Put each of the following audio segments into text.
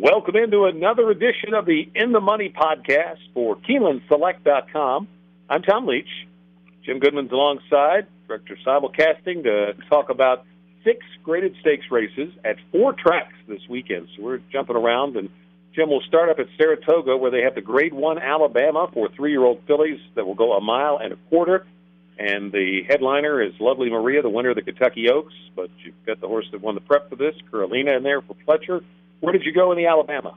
Welcome into another edition of the In the Money podcast for KeenelandSelect.com. I'm Tom Leach. Jim Goodman's alongside, Director Simulcasting, to talk about 6 graded stakes races at 4 tracks this weekend. So we're jumping around, and Jim will start up at Saratoga, where they have the Grade 1 Alabama for 3-year-old fillies that will go 1.25 miles. And the headliner is Lovely Maria, the winner of the Kentucky Oaks. But you've got the horse that won the prep for this, Carolina, in there for Fletcher. Where did you go in the Alabama?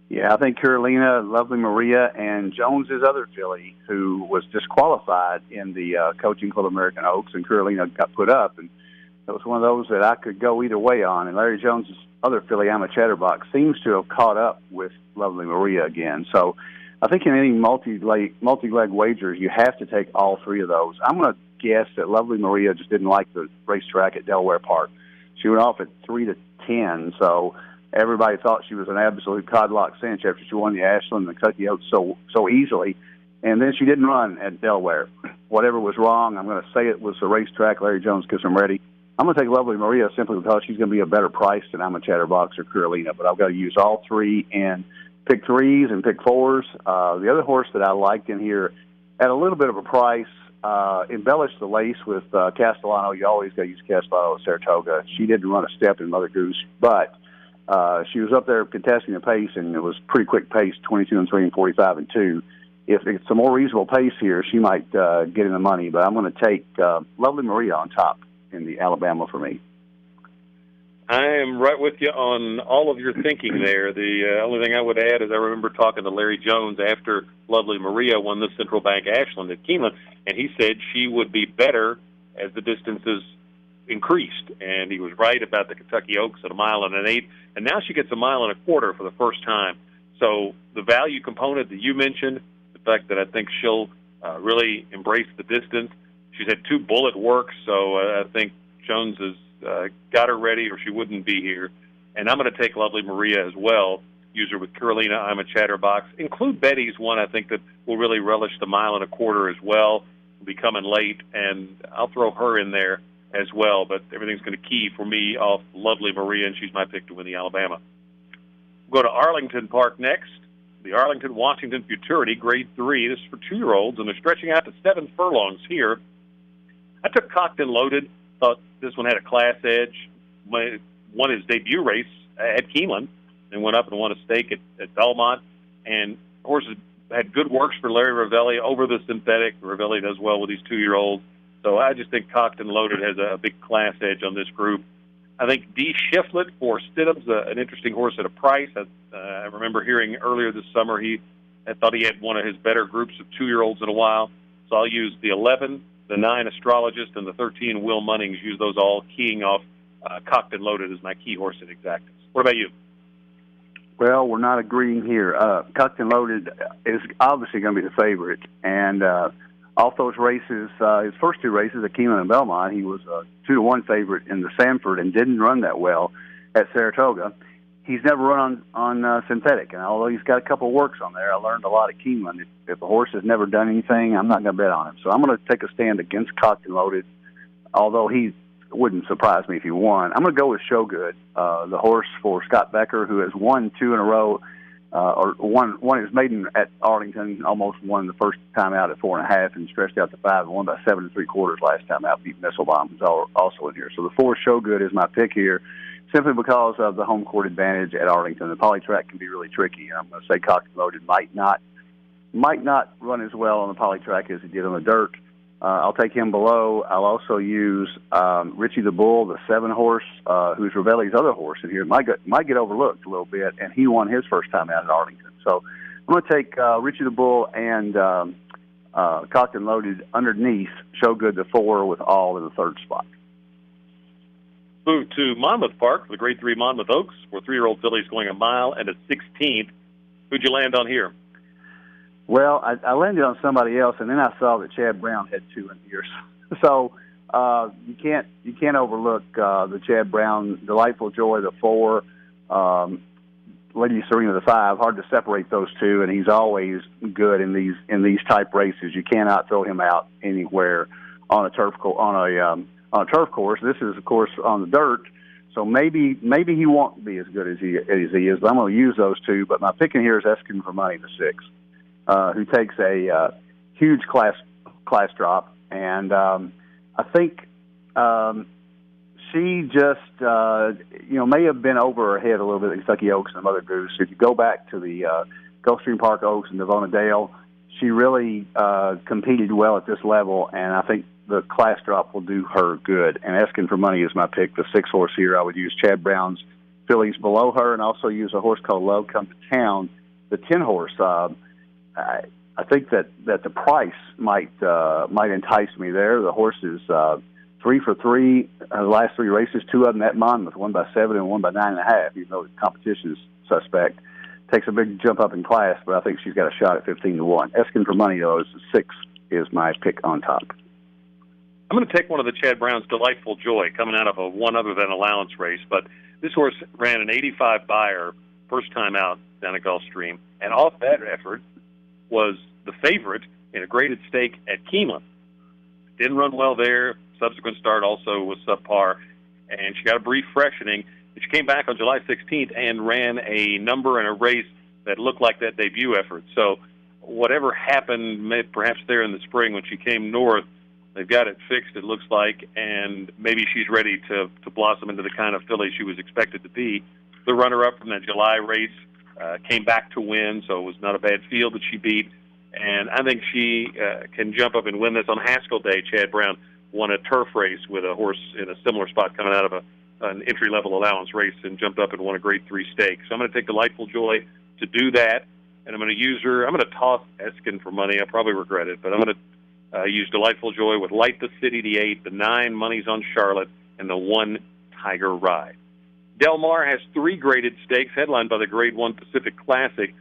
Yeah, I think Carolina, Lovely Maria, and Jones's other filly, who was disqualified in the Coaching Club American Oaks, and Carolina got put up. And it was one of those that I could go either way on. And Larry Jones's other filly, I'm a Chatterbox, seems to have caught up with Lovely Maria again. So I think in any multi-leg wagers, you have to take all 3 of those. I'm going to guess that Lovely Maria just didn't like the racetrack at Delaware Park. She went off at 3-10, so everybody thought she was an absolute codlock cinch after she won the Ashland and the Kentucky Oaks so easily. And then she didn't run at Delaware. Whatever was wrong, I'm going to say it was the racetrack. Larry Jones gets them ready. I'm going to take Lovely Maria simply because she's going to be a better price than I'm a Chatterbox or Carolina. But I've got to use all 3 and pick 3s and pick 4s. The other horse that I liked in here at a little bit of a price, embellished the lace with Castellano. You always got to use Castellano at Saratoga. She didn't run a step in Mother Goose, but she was up there contesting the pace, and it was pretty quick pace, 22-3 and 45-2. If it's a more reasonable pace here, she might get in the money. But I'm going to take Lovely Maria on top in the Alabama for me. I am right with you on all of your thinking there. The only thing I would add is I remember talking to Larry Jones after Lovely Maria won the Central Bank Ashland at Keeneland, and he said she would be better as the distances increased. And he was right about the Kentucky Oaks at 1.8 miles, and now she gets 1.25 miles for the first time. So the value component that you mentioned, the fact that I think she'll really embrace the distance. She's had 2 bullet works, so I think Jones has got her ready or she wouldn't be here. And I'm going to take Lovely Maria as well, use her with Carolina, I'm a Chatterbox. Include Betty's one, I think, that will really relish the 1.25 miles as well. Will be coming late, and I'll throw her in there as well. But everything's going to key for me off Lovely Maria, and she's my pick to win the Alabama. We'll go to Arlington Park next. The Arlington Washington Futurity, Grade 3. This is for 2-year-olds, and they're stretching out to 7 furlongs here. I took Cocked and Loaded. Thought this one had a class edge. Won his debut race at Keeneland and went up and won a stake at Belmont. And horses had good works for Larry Ravelli over the synthetic. Ravelli does well with these 2-year-olds. So I just think Cocked and Loaded has a big class edge on this group. I think D. Shiflet for Stidham's an interesting horse at a price. I remember hearing earlier this summer I thought he had one of his better groups of 2-year-olds in a while. So I'll use the 11, the 9 Astrologist, and the 13 Will Munnings. Use those all keying off Cocked and Loaded as my key horse at Exactus. What about you? Well, we're not agreeing here. Cocked and Loaded is obviously going to be the favorite. And off those races, his first 2 races at Keeneland and Belmont, he was a 2-1 favorite in the Sanford and didn't run that well at Saratoga. He's never run on synthetic, and although he's got a couple of works on there, I learned a lot at Keeneland. If a horse has never done anything, I'm not going to bet on him. So I'm going to take a stand against Cocked and Loaded, although he wouldn't surprise me if he won. I'm going to go with Showgood, the horse for Scott Becker, who has won 2 in a row, or won his maiden at Arlington, almost won the first time out at 4.5 and stretched out to 5 and won by 7 3/4 last time out. Beat Misselbaum is also in here. So the 4 Showgood is my pick here, simply because of the home court advantage at Arlington. The polytrack can be really tricky. I'm going to say Cocked and Loaded might not run as well on the polytrack as he did on the dirt. I'll take him below. I'll also use Richie the Bull, the 7 horse, who's Ravelli's other horse in here. Might get overlooked a little bit, and he won his first time out at Arlington. So I'm going to take Richie the Bull and Cocked and Loaded underneath Showgood the 4 with all in the 3rd spot. Move to Monmouth Park, the Grade 3 Monmouth Oaks, where 3-year-old fillies going 1 mile and a 16th. Who'd you land on here? Well, I landed on somebody else, and then I saw that Chad Brown had 2 in here. So you can't overlook the Chad Brown, Delightful Joy, the 4, Lady Serena, the 5. Hard to separate those 2, and he's always good in these type races. You cannot throw him out anywhere on a turf course. This is, of course, on the dirt. So maybe he won't be as good as he is. But I'm going to use those two. But my pick in here is Asking for Money, the 6, who takes a huge class drop, and I think she just may have been over her head a little bit at Kentucky Oaks and Mother Goose. If you go back to the Gulfstream Park Oaks and Devona Dale, she really competed well at this level, and I think the class drop will do her good. And Asking for Money is my pick. The 6 horse here, I would use Chad Brown's fillies below her, and also use a horse called Love Come to Town, the 10 horse. I think that the price might entice me there. The horse is 3 for 3 the last 3 races. 2 of them at Monmouth, 1 by 7 and 1 by 9.5. Even though the competition is suspect, takes a big jump up in class, but I think she's got a shot at 15-1. Asking for Money, though, is the 6 is my pick on top. I'm going to take one of the Chad Brown's Delightful Joy, coming out of a one other than allowance race, but this horse ran an 85 buyer first time out down at Gulfstream, and off that effort was the favorite in a graded stake at Keeneland. Didn't run well there. Subsequent start also was subpar, and she got a brief freshening. She came back on July 16th and ran a number in a race that looked like that debut effort. So whatever happened, perhaps there in the spring when she came north, they've got it fixed, it looks like, and maybe she's ready to blossom into the kind of filly she was expected to be. The runner-up from that July race came back to win, so it was not a bad field that she beat. And I think she can jump up and win this. On Haskell Day, Chad Brown won a turf race with a horse in a similar spot coming out of an entry-level allowance race and jumped up and won a Grade 3 stake. So I'm going to take Delightful Joy to do that, and I'm going to use her. I'm going to toss Asking for Money. I probably regret it, but I'm going to use Delightful Joy with Light the City, the 8, the 9, Money's on Charlotte, and the 1, Tiger Ride. Del Mar has 3 graded stakes, headlined by the Grade 1 Pacific Classic.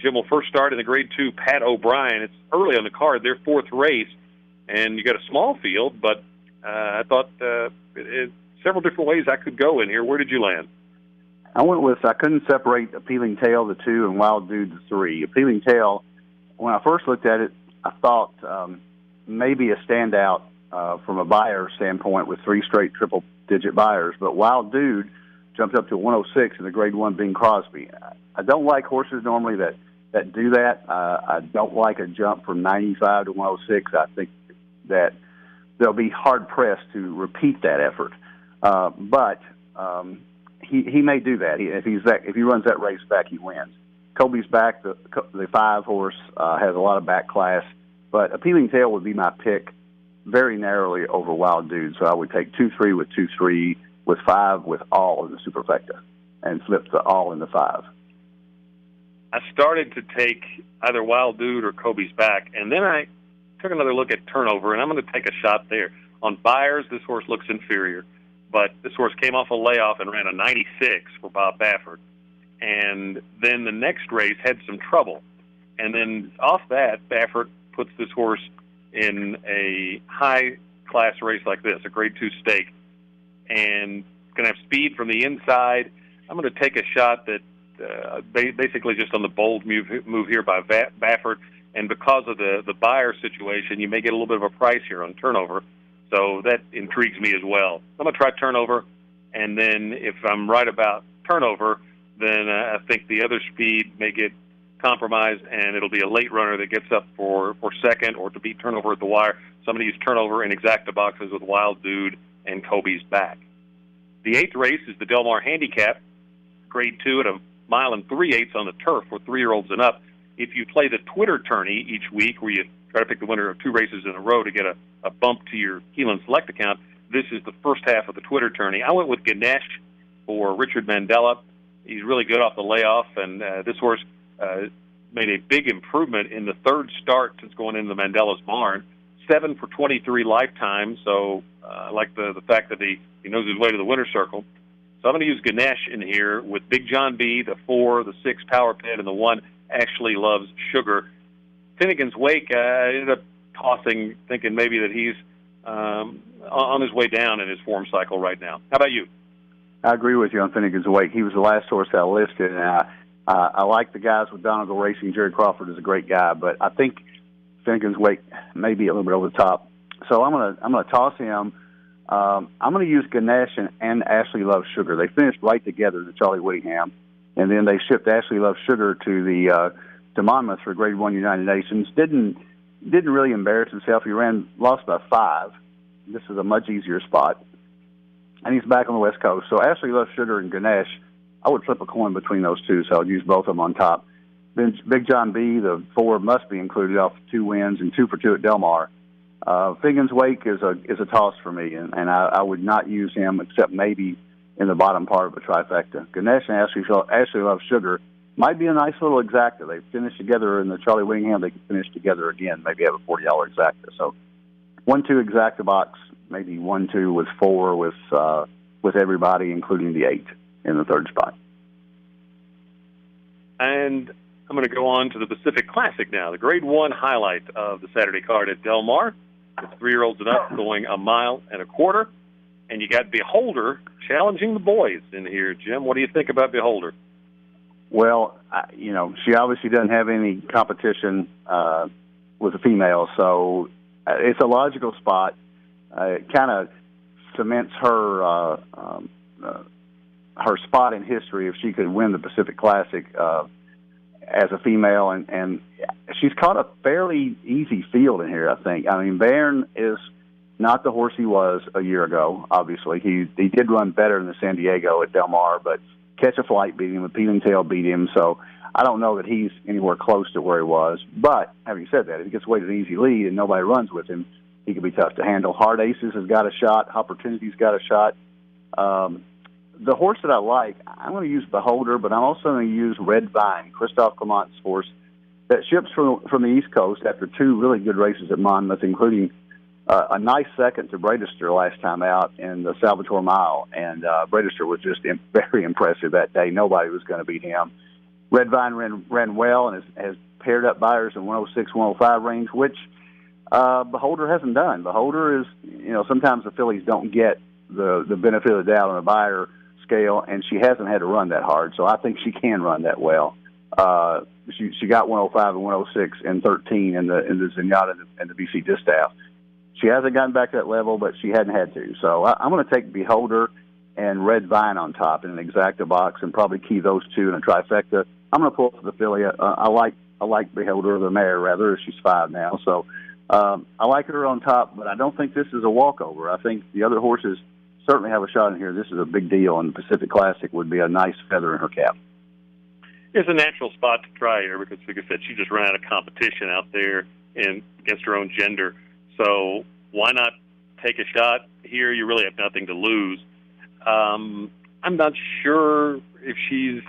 Jim will first start in the Grade 2 Pat O'Brien. It's early on the card, their 4th race, and you got a small field, but I thought several different ways I could go in here. Where did you land? I couldn't separate Appealing Tale, the 2, and Wild Dude, the 3. Appealing Tale, when I first looked at it, I thought maybe a standout from a buyer standpoint with 3 straight triple-digit buyers, but Wild Dude jumped up to 106 in the Grade 1 Bing Crosby. I don't like horses normally that do that. I don't like a jump from 95 to 106. I think that they'll be hard-pressed to repeat that effort. But he may do that. If he runs that race back, he wins. Kobe's back. The 5 horse has a lot of back class, but Appealing Tale would be my pick very narrowly over Wild Dude. So I would take 2-3 with 2-3 with 5 with all in the superfecta and flip the all in the 5. I started to take either Wild Dude or Kobe's back, and then I took another look at Turnover, and I'm going to take a shot there. On buyers, this horse looks inferior, but this horse came off a layoff and ran a 96 for Bob Baffert, and then the next race had some trouble. And then off that, Baffert puts this horse in a high-class race like this, a Grade 2 stake, and going to have speed from the inside. I'm going to take a shot that basically just on the bold move here by Baffert, and because of the buyer situation, you may get a little bit of a price here on Turnover, so that intrigues me as well. I'm going to try Turnover, and then if I'm right about Turnover, then I think the other speed may get compromised, and it'll be a late runner that gets up for second or to beat Turnover at the wire. So I'm going to use Turnover in exacta boxes with Wild Dude and Kobe's back. The 8th race is the Del Mar Handicap, Grade 2 at 1 mile and 3/8 on the turf for 3-year-olds and up. If you play the Twitter tourney each week, where you try to pick the winner of 2 races in a row to get a bump to your Keeneland Select account, this is the first half of the Twitter tourney. I went with Ganesh for Richard Mandela. He's really good off the layoff, and this horse made a big improvement in the 3rd start since going into the Mandela's barn. 7 for 23 lifetime, so I like the fact that he knows his way to the winner's circle. So I'm going to use Ganesh in here with Big John B, the 4, the 6, Power Pit, and the 1, Ashley Loves Sugar. Finnegan's Wake, I ended up tossing, thinking maybe that he's on his way down in his form cycle right now. How about you? I agree with you on Finnegan's Wake. He was the last horse I listed, and I like the guys with Donegal Racing. Jerry Crawford is a great guy, but I think Finnegan's Wake may be a little bit over the top. So I'm gonna toss him I'm going to use Ganesh and Ashley Love Sugar. They finished right together in the Charlie Whittingham, and then they shipped Ashley Love Sugar to Monmouth for Grade 1 United Nations. Didn't really embarrass himself. He lost by 5. This is a much easier spot, and he's back on the West Coast. So Ashley Love Sugar and Ganesh, I would flip a coin between those two, so I'd use both of them on top. Then Big John B, the 4 must be included off 2 wins and 2 for 2 at Del Mar. Figgins Wake is a toss for me, and I would not use him except maybe in the bottom part of a trifecta. Ganesh and Ashley Love Sugar might be a nice little exacta. They finished together in the Charlie Whittingham. They could finish together again, maybe have a $40 exacta. So 1-2 exacta box, maybe 1-2 with 4 with everybody, including the 8 in the third spot. And I'm going to go on to the Pacific Classic now, the Grade 1 highlight of the Saturday card at Del Mar. The 3-year-olds and up going 1.25 miles. And you got Beholder challenging the boys in here. Jim, what do you think about Beholder? Well, she obviously doesn't have any competition with the female, so it's a logical spot. It kind of cements her spot in history if she could win the Pacific Classic as a female, and she's caught a fairly easy field in here, I think. I mean, Bayern is not the horse he was a year ago, obviously. He did run better than the San Diego at Del Mar, but Catch a Flight beat him, Appealing Tail beat him, so I don't know that he's anywhere close to where he was. But having said that, if he gets away to an easy lead and nobody runs with him, he could be tough to handle. Hard Aces has got a shot. Opportunity's got a shot. The horse that I like, I'm going to use Beholder, but I'm also going to use Red Vine, Christophe Clement's horse, that ships from the East Coast after 2 really good races at Monmouth, including a nice second to Bradester last time out in the Salvatore Mile. And Bradester was just very impressive that day. Nobody was going to beat him. Red Vine ran well and has paired up buyers in 106, 105 range, which Beholder hasn't done. Beholder is, sometimes the fillies don't get the benefit of the doubt on a buyer scale, and she hasn't had to run that hard, so I think she can run that well. She got 105 and 106 and 13 in the Zenyatta and the BC Distaff. She hasn't gotten back to that level, but she hadn't had to. So I'm going to take Beholder and Red Vine on top in an exacta box and probably key those 2 in a trifecta. I'm going to pull for the filly. I like Beholder, the mare, rather. She's 5 now. So I like her on top, but I don't think this is a walkover. I think the other horses certainly have a shot in here. This is a big deal, and the Pacific Classic would be a nice feather in her cap. It's a natural spot to try here because, like I said, she just ran out of competition out there against her own gender. So why not take a shot here? You really have nothing to lose. I'm not sure if she's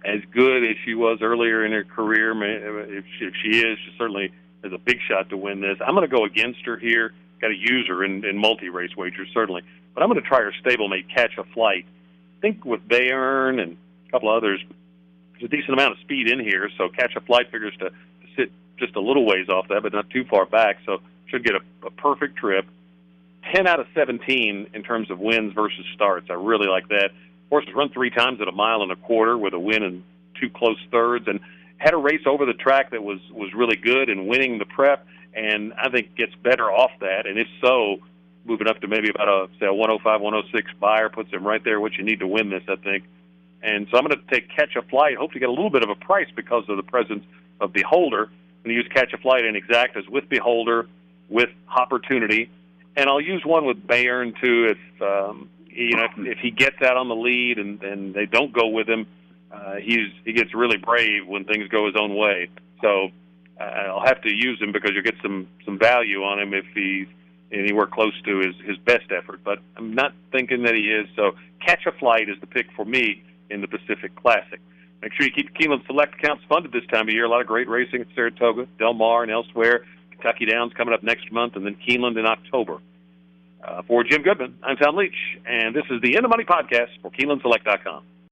as good as she was earlier in her career. If she is, she certainly has a big shot to win this. I'm going to go against her here. Got to use her in multi-race wagers, certainly. But I'm going to try her stablemate, Catch a Flight. I think with Bayern and a couple others, there's a decent amount of speed in here, so Catch a Flight figures to sit just a little ways off that, but not too far back, so should get a perfect trip. 10 out of 17 in terms of wins versus starts. I really like that. Horse has run 3 times at 1.25 miles with a win and 2 close thirds, and had a race over the track that was really good in winning the prep, and I think gets better off that. And if so, moving up to maybe about a 105, 106 buyer puts him right there, what you need to win this, I think. And so I'm going to take Catch a Flight, hope to get a little bit of a price because of the presence of Beholder. I'm going to use Catch a Flight in exactas with Beholder, with Opportunity. And I'll use one with Bayern, too, if he gets out on the lead and they don't go with him, he gets really brave when things go his own way. So I'll have to use him because you'll get some value on him if he's anywhere close to his best effort. But I'm not thinking that he is. So Catch a Flight is the pick for me in the Pacific Classic. Make sure you keep Keeneland Select accounts funded this time of year. A lot of great racing at Saratoga, Del Mar, and elsewhere. Kentucky Downs coming up next month, and then Keeneland in October. For Jim Goodman, I'm Tom Leach, and this is the In the Money Podcast for KeenelandSelect.com.